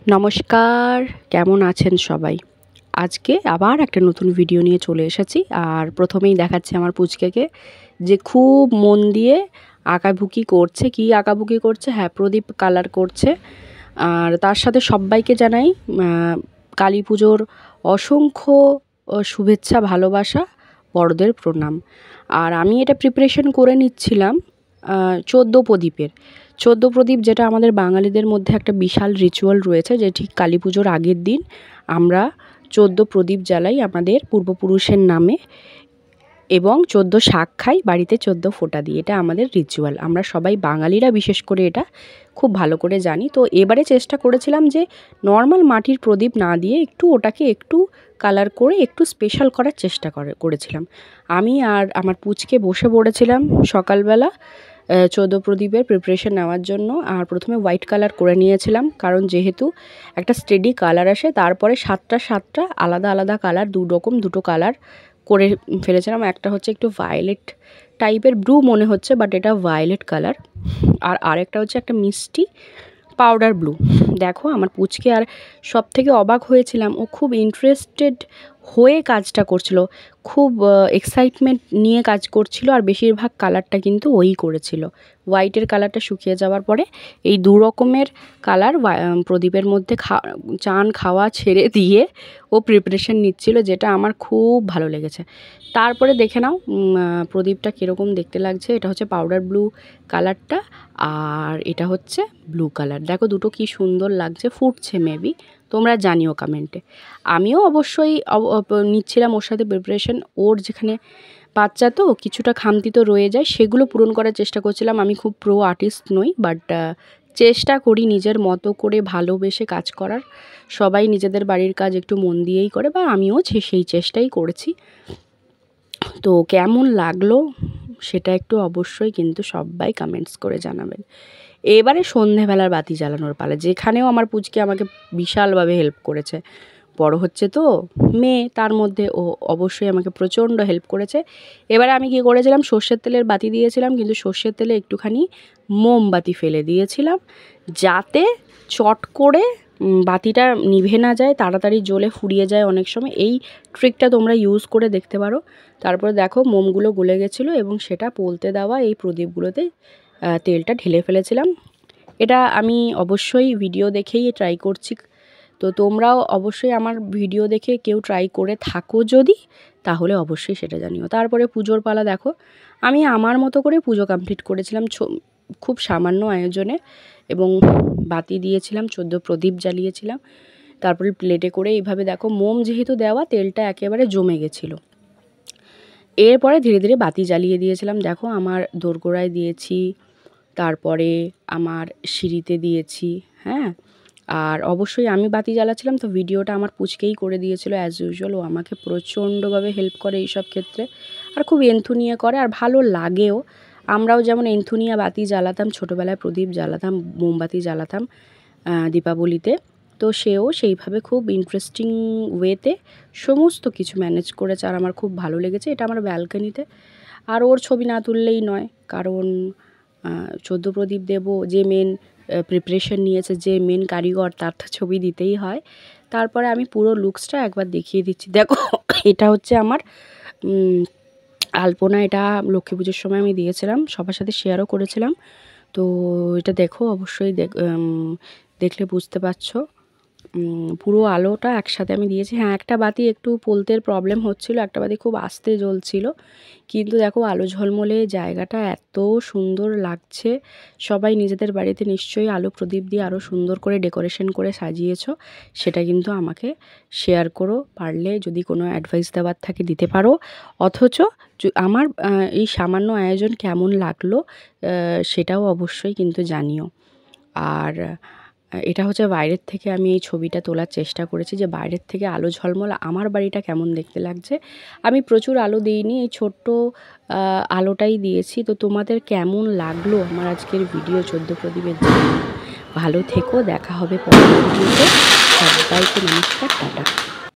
নমস্কার, কেমন আছেন সবাই? আজকে আবার একটা নতুন ভিডিও নিয়ে চলে এসেছি। আর প্রথমেই দেখাচ্ছি আমার পুচকেকে যে খুব মন দিয়ে আঁকাবুকি করছে। কি আঁকাবুকি করছে? হ্যাঁ, প্রদীপ কালার করছে। আর তার সাথে সব্বাইকে জানাই কালী পুজোর অসংখ্য শুভেচ্ছা, ভালোবাসা, বড়দের প্রণাম। আর আমি এটা প্রিপারেশন করে নিচ্ছিলাম 14 প্রদীপের। 14 প্রদীপ, যেটা আমাদের বাঙালিদের মধ্যে একটা বিশাল রিচুয়াল রয়েছে, যে ঠিক কালী পুজোর আগের দিন আমরা 14 প্রদীপ জ্বালাই আমাদের পূর্বপুরুষের নামে, এবং 14 শাক খাই বাড়িতে 14 ফোঁটা দিয়ে। এটা আমাদের রিচুয়াল। আমরা সবাই বাঙালিরা বিশেষ করে এটা খুব ভালো করে জানি। তো এবারে চেষ্টা করেছিলাম যে নর্মাল মাটির প্রদীপ না দিয়ে ওটাকে একটু কালার করে একটু স্পেশাল করার চেষ্টা করেছিলাম। আমি আর আমার পুচকে বসে পড়েছিলাম সকালবেলা 14 প্রদীপের প্রিপারেশন নেওয়ার জন্য। আর প্রথমে হোয়াইট কালার করে নিয়েছিলাম, কারণ যেহেতু একটা স্টেডি কালার আসে। তারপরে সাতটা আলাদা আলাদা কালার, দুটো কালার করে ফেলেছিলাম। একটা হচ্ছে একটু ভায়োলেট টাইপের, ব্লু মনে হচ্ছে, বাট এটা ভায়োলেট কালার। আর আরেকটা হচ্ছে একটা মিষ্টি পাউডার ব্লু। দেখো আমার পুচকে, আর সব থেকে অবাক হয়েছিলাম, ও খুব ইন্টারেস্টেড হয়ে কাজটা করছিল, খুব এক্সাইটমেন্ট নিয়ে কাজ করছিল। আর বেশিরভাগ কালারটা কিন্তু ওই করেছিল। হোয়াইটের কালারটা শুকিয়ে যাওয়ার পরে এই দু রকমের কালার প্রদীপের মধ্যে চান খাওয়া ছেড়ে দিয়ে ও প্রিপারেশন নিচ্ছিল, যেটা আমার খুব ভালো লেগেছে। তারপরে দেখে নাও প্রদীপটা কীরকম দেখতে লাগছে। এটা হচ্ছে পাউডার ব্লু কালারটা, আর এটা হচ্ছে ব্লু কালার। দেখো দুটো কি সুন্দর লাগছে, ফুটছে মেবি, তোমরা জানিও কমেন্টে। আমিও অবশ্যই নিচ্ছিলাম ওর সাথে প্রিপারেশন। ওর যেখানে বাচ্চা তো কিছুটা খামতি তো রয়ে যায়, সেগুলো পূরণ করার চেষ্টা করছিলাম। আমি খুব প্রো আর্টিস্ট নই, বাট চেষ্টা করি নিজের মতো করে ভালোবেসে কাজ করার। সবাই নিজেদের বাড়ির কাজ একটু মন দিয়েই করে, বা আমিও সেই চেষ্টাই করেছি। তো কেমন লাগলো সেটা একটু অবশ্যই কিন্তু সবাই কমেন্টস করে জানাবেন। এবারে সন্ধেবেলার বাতি জ্বালানোর পালা, যেখানেও আমার পুচকে আমাকে বিশালভাবে হেল্প করেছে। বড় হচ্ছে তো মেয়ে, তার মধ্যে ও অবশ্যই আমাকে প্রচণ্ড হেল্প করেছে। এবারে আমি কী করেছিলাম, সর্ষের তেলের বাতি দিয়েছিলাম, কিন্তু সর্ষের তেলে একটুখানি মোমবাতি ফেলে দিয়েছিলাম, যাতে চট করে বাতিটা নিভে না যায়, তাড়াতাড়ি জ্বলে ফুরিয়ে যায় অনেক সময়। এই ট্রিকটা তোমরা ইউজ করে দেখতে পারো। তারপরে দেখো মোমগুলো গলে গেছিলো, এবং সেটা পলতে দেওয়া এই প্রদীপগুলোতে তেলটা ঢেলে ফেলেছিলাম। এটা আমি অবশ্যই ভিডিও দেখেই ট্রাই করছি। তো তোমরাও অবশ্যই আমার ভিডিও দেখে কেউ ট্রাই করে থাকো যদি, তাহলে অবশ্যই সেটা জানিও। তারপরে পুজোর পালা দেখো, আমি আমার মতো করে পুজো কমপ্লিট করেছিলাম খুব সামান্য আয়োজনে, এবং বাতি দিয়েছিলাম, 14 প্রদীপ জ্বালিয়েছিলাম। তারপরে প্লেটে করে এইভাবে দেখো, মোম যেহেতু দেওয়া, তেলটা একেবারে জমে গেছিলো। এরপরে ধীরে ধীরে বাতি জ্বালিয়ে দিয়েছিলাম। দেখো আমার দোরগোড়ায় দিয়েছি, তারপরে আমার সিঁড়িতে দিয়েছি। হ্যাঁ, আর অবশ্যই আমি বাতি জ্বালাচ্ছিলাম, তো ভিডিওটা আমার পুচকেই করে দিয়েছিল অ্যাজ ইউজুয়াল। ও আমাকে প্রচণ্ডভাবে হেল্প করে এইসব ক্ষেত্রে, আর খুব এন্থুনিয়া করে, আর ভালো লাগেও। আমরাও যেমন এন্থুনিয়া বাতি জ্বালাতাম ছোটোবেলায়, প্রদীপ জ্বালাতাম, মোমবাতি জ্বালাতাম দীপাবলিতে। তো সেও সেইভাবে খুব ইন্টারেস্টিং ওয়েতে সমস্ত কিছু ম্যানেজ করেছে, আর আমার খুব ভালো লেগেছে। এটা আমার ব্যালকনিতে। আর ওর ছবি না তুললেই নয়, কারণ 14 প্রদীপ দেব, যে মেন প্রিপারেশন নিয়েছে, যে মেন কারিগর, তার তো ছবি দিতেই হয়। তারপরে আমি পুরো লুকসটা একবার দেখিয়ে দিচ্ছি। দেখো এটা হচ্ছে আমার আলপনা। এটা লক্ষ্মী পুজোর সময় আমি দিয়েছিলাম, সবার সাথে শেয়ারও করেছিলাম। তো এটা দেখো, অবশ্যই দেখলে বুঝতে পারছো। পুরো আলোটা একসাথে আমি দিয়েছি। হ্যাঁ, একটা বাতি একটু পোলতের প্রবলেম হচ্ছিলো, একটা বাতি খুব আস্তে জ্বলছিল, কিন্তু দেখো আলো ঝলমলে জায়গাটা এত সুন্দর লাগছে। সবাই নিজেদের বাড়িতে নিশ্চয়ই আলো প্রদীপ দিয়ে আরও সুন্দর করে ডেকোরেশন করে সাজিয়েছো, সেটা কিন্তু আমাকে শেয়ার করো। পারলে যদি কোনো অ্যাডভাইস দেওয়ার থাকে দিতে পারো। অথচ আমার এই সামান্য আয়োজন কেমন লাগলো সেটাও অবশ্যই কিন্তু জানিও। আর এটা হচ্ছে বাইরের থেকে আমি এই ছবিটা তোলার চেষ্টা করেছি, যে বাইরের থেকে আলো ঝলমল আমার বাড়িটা কেমন দেখতে লাগছে। আমি প্রচুর আলো দিইনি, এই ছোট্ট আলোটাই দিয়েছি। তো তোমাদের কেমন লাগলো আমার আজকের ভিডিও 14 প্রদীপের জন্য? ভালো থেকো, দেখা হবে পরের ভিডিওতে। সবাইকে নমস্কার, টাটা।